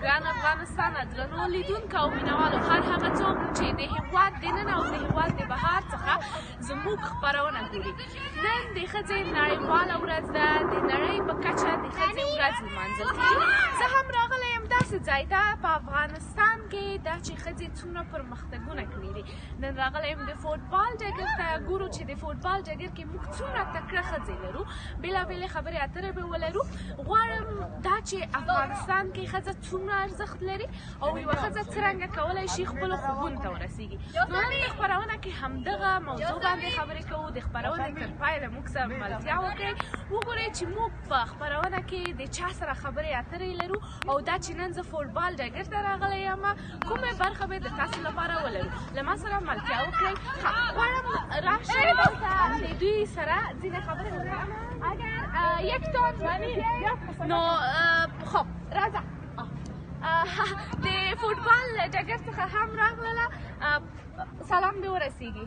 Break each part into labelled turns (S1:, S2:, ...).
S1: ګران افغانستان درنو لیدونکو او مینوالو هر هغه څوک چې د هېواد دننه او د هېواد د بهر څخه زموږ خپرونه ګوري. نن د ښځې نړیواله ورځ ده. د نړۍ په کچه د ښځې ورځ لمانځل کېږي. زه هم راغلی یم داسې ځای ته په افغانستان کې دا چې ښځې څومره پرمختګونه کړي دي. نن راغلی یم د فوټبال ډګر ته ګورو چې د فوټبال ډګر کې موږ څومره تکړه ښځې لرو. بېلابېلې خبرې اترې به ولرو. غواړم دا چې افغانستان کې ښځه څومره ارزښت لري او یوه ښځه څرنګه کولی شي خپلو خوبونو ته ورسېږي. نو نن د خپرونه کې همدغه موضوع باندې خبرې کوو. د خپرونې تر پایله موږ سره ملتیا وکړئ. وګورئ چې موږ په خپرونه کې د چا سره خبرې اترې لرو او دا چې نن زه فوټبال ډګر ته راغلی یم کومې برخه به د تاسو لپاره ولرو. له ما سره ملتیا وکړئ. غواړم راشئ دلته د دوی سره ځینې خبرې وکړم. اگر یک تان نو خب راځه د فوټبال ډګر څخه هم راغله. سلام دې ورسیږي.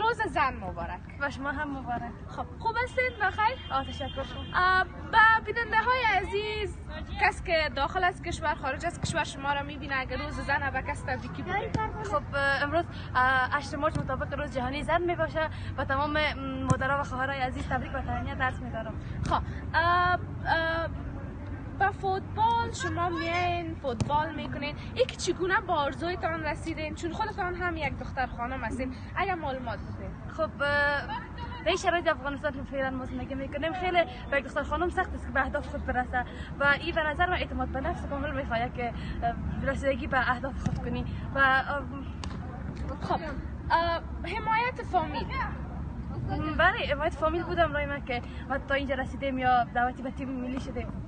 S1: روز زن مبارک.
S2: و شما هم مبارک.
S1: خب خوب هستید؟ بخیر؟
S2: تشکر شما.
S1: با بیننده های عزیز کس که داخل از کشور خارج از کشور شما را میبینه اگر روز زن به کس تبریکی بگید.
S2: خب امروز 8 مارس مطابق روز جهانی زن میباشه و تمام مادرها و خواهرای عزیز تبریک و تهنیت عرض می‌دارم.
S1: خب با فوتبال شما میاین فوتبال میکنین. یک چگونه به آرزویتان رسیدین؟ چون خودتان هم یک دختر خانم هستین. اگر معلومات بدین.
S2: خب به شرایط افغانستان که فعلا ما زندگی میکنیم خیلی به دختر خانم سخت است که به اهداف خود برسه و این به نظر من اعتماد به نفس کامل میخواد که رسیدگی به اهداف خود کنی. و
S1: خب حمایت فامیل.
S2: بله حمایت فامیل بودم رای من که ما تا اینجا رسیدیم یا دعوتی به تیم ملی شدیم.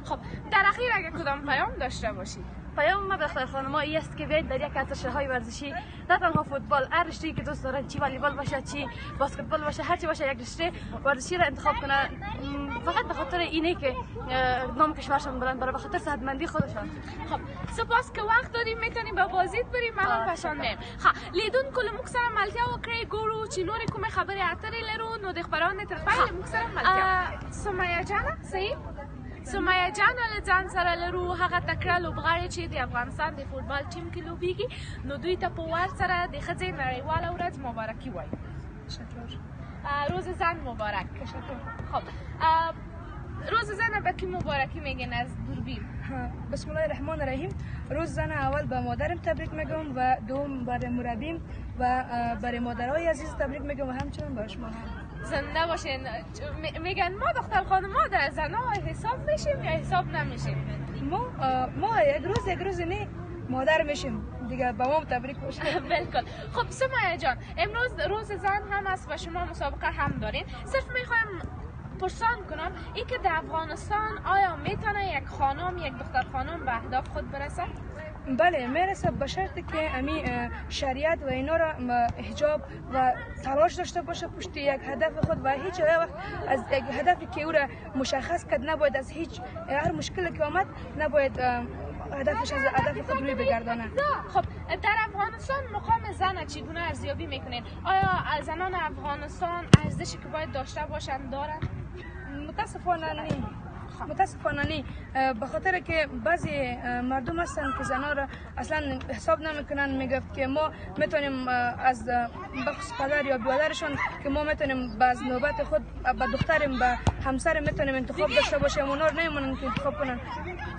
S1: خب در اخیر اگر کدام پیام داشته باشید؟
S2: پیام ما به دختر خانم‌ها این است که بیاید در یک ورزش‌های ورزشی نه تنها فوتبال هر رشته‌ای که دوست دارن چی والیبال باشه چی بسکتبال باشه هر چی باشه یک رشته ورزشی را انتخاب کنه فقط به خاطر اینه که نام کشورشان بلند بره به خاطر صحتمندی خودشان.
S1: خب سپاس که وقت دادیم میتونیم به بازیت بریم الان پشان میم. خب لیدون کل موږ سره ملتیا وکړئ ګورو چې نورې کومې خبرې اترې لرو نو د خبرونه تر پایله موږ سره ملتیا. سمیه جانه صحیح سمیه جان له ځان سره لرو هغه تکړه لوبغاړی چې د افغانستان د فوټبال ټیم کې لوبیږي نو دوی ته په وار سره د ښځې نړیواله ورځ مبارکي وایي. روز زن مبارک. خب روز زن به کی مبارکی میگن از دوربین؟
S3: بسم الله الرحمن الرحیم. روز زن اول به مادرم تبریک میگم و دوم برای مربیم و برای مادرای عزیز تبریک میگم و همچنین برای شما.
S1: زنده باشین. میگن ما دختر خانم‌ها در زن‌ها حساب میشیم یا حساب نمیشیم؟
S3: ما یک روز نه مادر میشیم دیگه با ما تبریک باشه.
S1: بالکل. خب سمیه جان امروز روز زن هم است و شما مسابقه هم دارین. صرف میخوایم پرسان کنم این که در افغانستان آیا میتونه یک خانم یک دختر خانم به اهداف خود برسه؟
S3: بله میرسه به شرطی که امی شریعت و اینا را حجاب و تلاش داشته باشه پشت یک هدف خود و هیچ وقت از یک هدفی که او را مشخص کرد نباید از هیچ هر مشکلی که آمد نباید هدفش از هدف خود روی بگردانه.
S1: خب در افغانستان مقام زن چگونه ارزیابی میکنین؟ آیا زنان افغانستان ارزشی که باید داشته باشند دارن؟
S3: متاسفانه نه به خاطر که بعضی مردم هستن که زنها را اصلا حساب نمیکنن میگفت که ما میتونیم از بخص پدر یا برادرشون که ما میتونیم باز نوبت خود به دخترم به همسرم میتونیم انتخاب داشته باشیم اونا رو نمیمونن که انتخاب کنن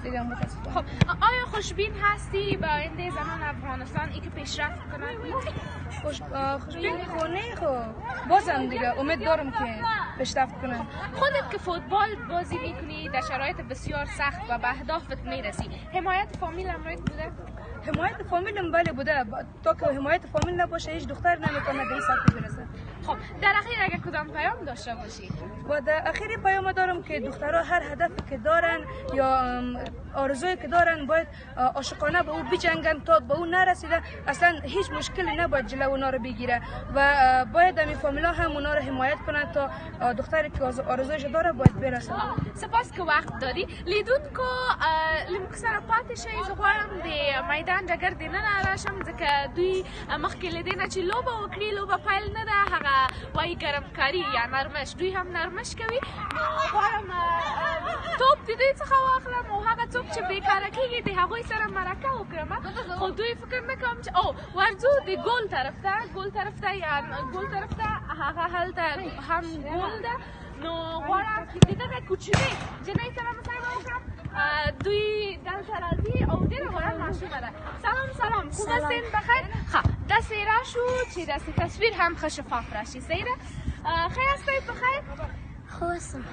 S3: دیگه. متاسفانه.
S1: خب آیا خوشبین هستی با آینده زنان افغانستان ای که پیشرفت کنن؟
S3: خوشبین خونه بازم دیگه امید دارم که پیشرفت کنن.
S1: خودت که فوتبال بازی میکنی در شرایط بسیار سخت و به اهدافت میرسی حمایت فامیل امرایت بوده؟
S3: حمایت فامیلم بله بوده. تا که حمایت فامیل نباشه هیچ دختر نمیتونه به این سطح برسه.
S1: خب در اخیر اگر کدام پیام داشته باشی؟
S3: و در اخیر پیام دارم که دخترها هر هدفی که دارن یا آرزویی که دارن باید عاشقانه به او بجنگن تا به او نرسیده اصلا هیچ مشکلی نباید جلو اونا رو بگیره و باید امی فامیلا هم اونا رو حمایت کنن تا دختری که آرزویش داره باید برسه.
S1: سپاس که وقت دادی لیدون کو لمکسر پاتې شي زه غواړم د میدان میدان ډګر دننه راشم ځکه دوی مخکې له دې نه چې لوبه وکړي لوبه پیل نه ده هغه وایي ګرمکاري یا نرمش دوی هم نرمش کوي نو غواړم توپ د دوی څخه واخلم او هغه څوک چې بیکاره کېږي د هغوی سره مرکه وکړم خو دوی فکر نه کوم چې او ورځو د ګول طرف ته یا ګول طرف ته هغه هلته هم ګول ده نو غواړم د دغه کوچنۍ جنۍ سره مصاحبه وکړم دوی دلته راځي او ډېره وړه ماشومه ده سلام خوب هستین بخیر ښه داسې راشو چې داسې تصویر هم ښه شفاف راشي صحیح ده ښه هستید بخیر
S4: خوب هستم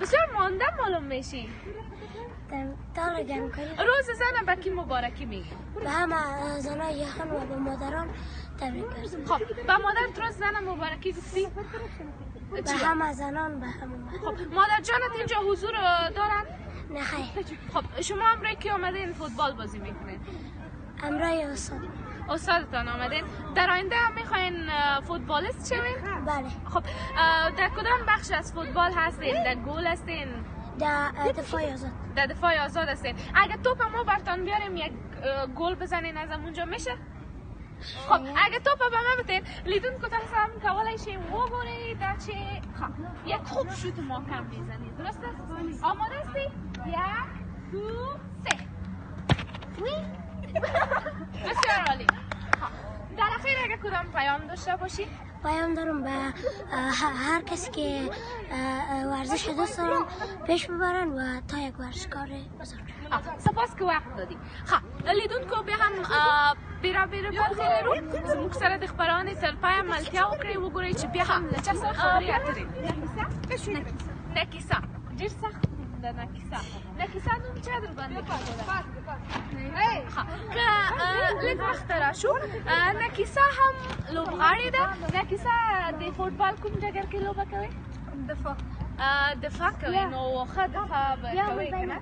S1: بسیار مانده معلوم میشی
S4: دار گرمکاری
S1: روز زن به کی مبارکی میگی؟
S4: به همه زنای جهان و به مادران تبریک گفتم
S1: خب به مادرت روز زن مبارکی گفتی؟
S4: به همه زنان به همه
S1: خب مادر جانت اینجا حضور دارن؟
S4: نه خیر
S1: خب شما امروز کی آمدین فوتبال بازی میکنین؟
S4: امروز
S1: استادتان آمدین در آینده هم میخواین فوتبالیست شوین؟
S4: بله
S1: خب در کدام بخش از فوتبال هستین؟ در گل هستین؟
S4: در دفاع آزاد
S1: در دفاع آزاد هستین اگه توپ ما برتان بیاریم یک گل بزنین از اونجا میشه؟ خب اگه توپ به ما بتین لیدون که تحصیل هم کولای شیم وگورید چه یک خوب شوت محکم میزنید درست است؟ آماده هستی؟ 1 2 3 بسیار عالی در اخیر اگه کدام پیام داشته باشی؟
S4: پیام دارم به هر کسی که ورزش دوست دارن پیش ببرن و تا یک ورزشکار بزرگ
S1: سپاس که وقت دادی لیدون که به هم بیرا پرخیلی رو زموک سره د خبرانې تر پایه ملتیا وکړئ وګورئ چې بیا هم له چا سره خبرې اترې نکیسه ډېر سخت ده نکیسه نوم چا در باندې که لږ مخته راشو نکیسه هم لوبغاړې ده نکیسه د فوټبال کوم ډګر کې لوبه کوي دفاع کوي نو ښه دفاع به کوي که نه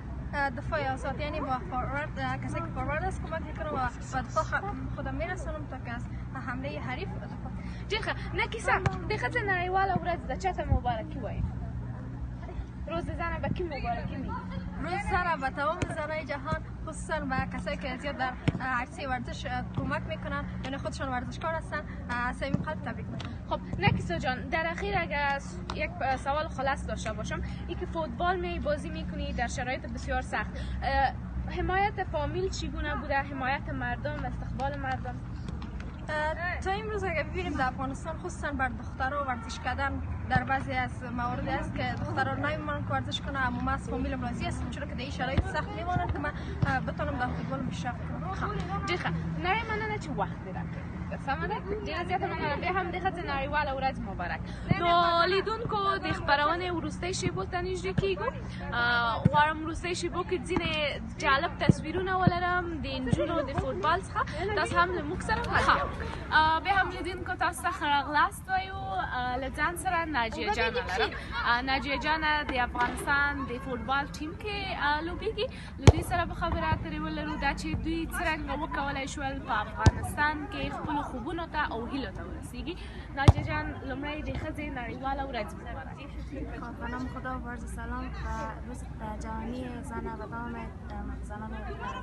S2: دفاع آزاد یعنی با فوروارد کسی که فوروارد است کمک میکنه و به دفاع خودم میرسونم تا که از حمله حریف دفاع
S1: ډېر ښه نکیسه د ښځې نړیواله ورځ ده چاته مبارکي وایي روز زن به کی مبارکی میگی؟
S2: روز زن به تمام زنای جهان خصوصا به کسایی که زیاد در عرصه ورزش کمک میکنن یعنی خودشان ورزشکار هستن از صمیم قلب تبریک میگم.
S1: خب نکیسا جان در اخیر اگر یک سوال خلاص داشته باشم این که فوتبال بازی میکنی در شرایط بسیار سخت حمایت فامیل چگونه بوده حمایت مردم استقبال مردم
S2: تا امروز اگر ببینیم در افغانستان خصوصا بر دخترها ورزش کردن در بعضی از موارد است که دخترها نمیمونن که ورزش کنن اما من از فامیلم راضی هستم چون که در این شرایط سخت میمونن که من بتونم در فوتبال پیشرفت کنم
S1: ډېر ښه نړۍ مننه چې وخت دې راکړی سمه ده ډېره زیاته مننه بیا هم د ښځې نړیواله ورځ مبارک نو لیدونکو د خپرونې وروستۍ شیبو ته نږدې کیږو غواړم وروستۍ شیبو کې ځینې جالب تصویرونه ولرم د نجونو د فوټبال څخه تاسو هم له موږ سره ملګري بیا هم لیدونکو تاسو ته ښه راغلاست وایو له ځان سره ناجیه جانه لرم ناجیه جانه د افغانستان د فوټبال ټیم کې لوبیږي له دوی سره به خبرې اترې ولرو دا چې دوی څرنګه وکولی شول په افغانستان کې خپلو خوبونو ته او هیلو ته ورسیږي ناجیه جان لومړی د ښځې نړیواله ورځ
S5: به نام خدا و عرض سلام و روز جهانی زن و تمام زنان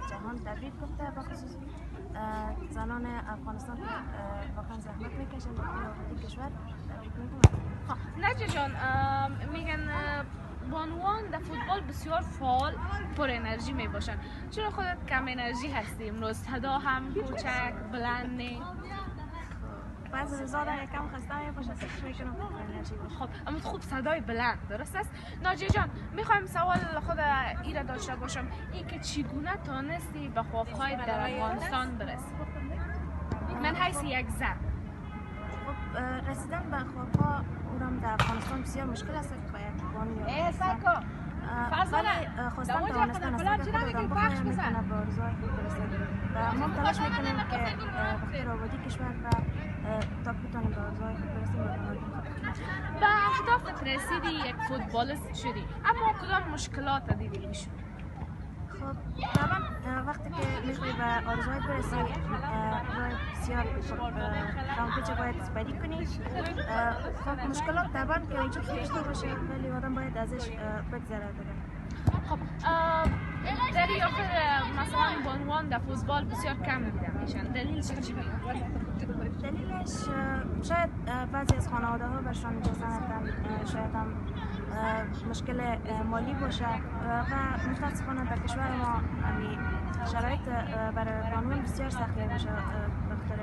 S5: جهان تبریک گفته به خصوص زنان افغانستان که واقعا زحمت میکشن و آبادی کشور
S1: ناجیه جان میگن بانوان در فوتبال بسیار فعال پر انرژی می باشن چرا خودت کم انرژی هستی امروز صدا هم کوچک بلند نه
S5: بعضی روزا در یکم خسته می باشم فکر میکنم انرژی باشه
S1: خب اما خوب صدای بلند درست است ناجیه جان میخوایم سوال خود ایره داشته باشم این که چگونه تانستی به خوابهای در افغانستان برسی من حیث یک زن
S5: رسیدن به خوابها اونم در افغانستان بسیار مشکل است با یک بانی ولی خواستن توانستن است که خودم بخواهیم میکنه به آرزوهای خود برسد و ما تلاش میکنیم که بخیر آبادی کشور و تا بتونیم به آرزوهای خود برسیم
S1: به اهدافت رسیدی یک فوتبالیست شدی اما کدام مشکلات دیدی میشون
S5: خب طبعا وقتی که میخوای به آرزوهای برسی راه بسیار پیچه باید سپری کنی خب مشکلات طبعا که اینجا داشته باشه ولی آدم باید ازش بگذره
S1: خب در این آخر مثلا بانوان در فوتبال بسیار کم دیده میشن، دلیلش چی؟
S5: دلیلش شاید بعضی از خانواده ها برشان اجازه ندن، شاید هم مشکل مالی باشه و متاسفانه در کشور ما شرایط برای بانوان بسیار سخته باشه بخاطر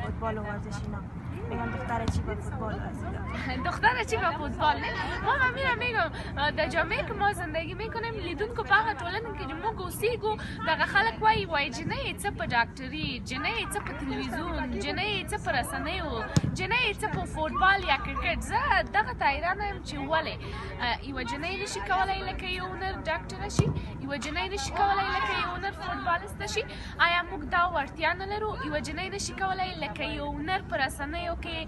S5: فوتبال و ورزش اینا. میگن دختر چی با فوتبال هست،
S1: دختر چی با فوتبال نه؟ ما میگم در جامعه که ما زندگی میکنیم لیدون که پاها ټولنه کې موږ اوسېږو دغه خلک وایي جنۍ څه په ډاکټري، جنۍ څه په تلویزیون، جنۍ څه په رسنیو، جنۍ څه په فوتبال یا کرکټ. زه دغه ته حیرانه یم چې ولې یوه جنۍ نشي کولی لکه یو نر ډاکټره شي، یوه جنۍ نشي کولی لکه یو نر فوتبالسته شي. آیا موږ دا وړتیا نه لرو؟ یوه جنۍ نشي کولی لکه یو نر په رسنیو کې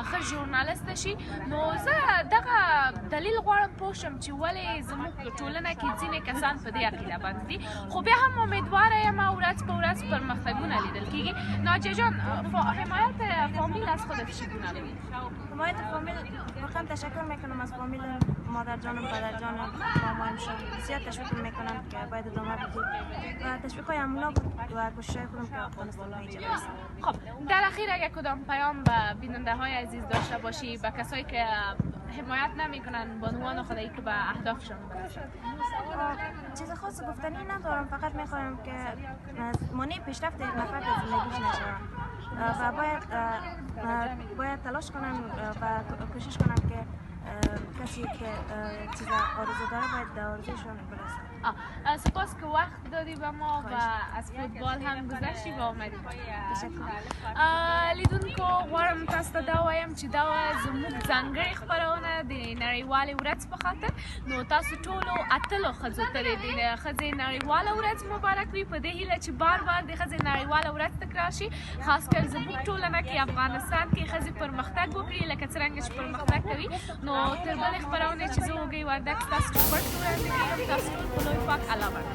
S1: ښه ژورنالسته شي؟ نو زه دغه دلیل غواړم پوه شم چې ولې زموږ ټولنه کې ځینې کسان په دې عقیده باندې دي. خو بیا هم امیدواره یم ورځ په ورځ پرمختګونه لیدل کېږي. ناجیه جان، حمایت فامیل از خودت چگونه می‌بینی؟
S5: حمایت فامیل واقعا تشکر میکنم از فامیل، مادر جانم، پدر جانم، مامانم بسیار تشویق میکنم که باید ادامه بدید و تشویق های اونا بود و کوشش های خودم که افغانستان به اینجا برسه.
S1: خب در اخیر اگر کدام پیام به بیننده های عزیز داشته باشی، به کسایی که حمایت نمیکنن بانوان خدایی که به اهدافشون برسن؟
S5: چیز خاص گفتنی ندارم، فقط میخوایم که مانع پیشرفت یک نفر در زندگیش نشه و باید تلاش کنن و کوشش کنن که کسی که چیز آرزو داره باید در آرزوشون برسه.
S1: سپاس که وقت دادی به ما و از فوتبال هم گذشتی و آمدی. لیدونکو غواړم تاسو ته دا وایم چې دا زموږ ځانګړې خپرونه د نړیوالې ورځ په خاطر، نو تاسو ټولو اتلو ښځو ته د ښځې نړیواله ورځ مبارک وي په دې هیله چې بار بار د ښځې نړیواله ورځ تکرار شي، خاص کر زموږ ټولنه کې افغانستان کې ښځې پرمختګ وکړي لکه څرنګه چې پرمختګ کوي. نو تر بلې خپرونې چې زه وږی وردګ ستاسو په پټ وړاندې کوم، تاسو ټول په لوی پاک الله باندې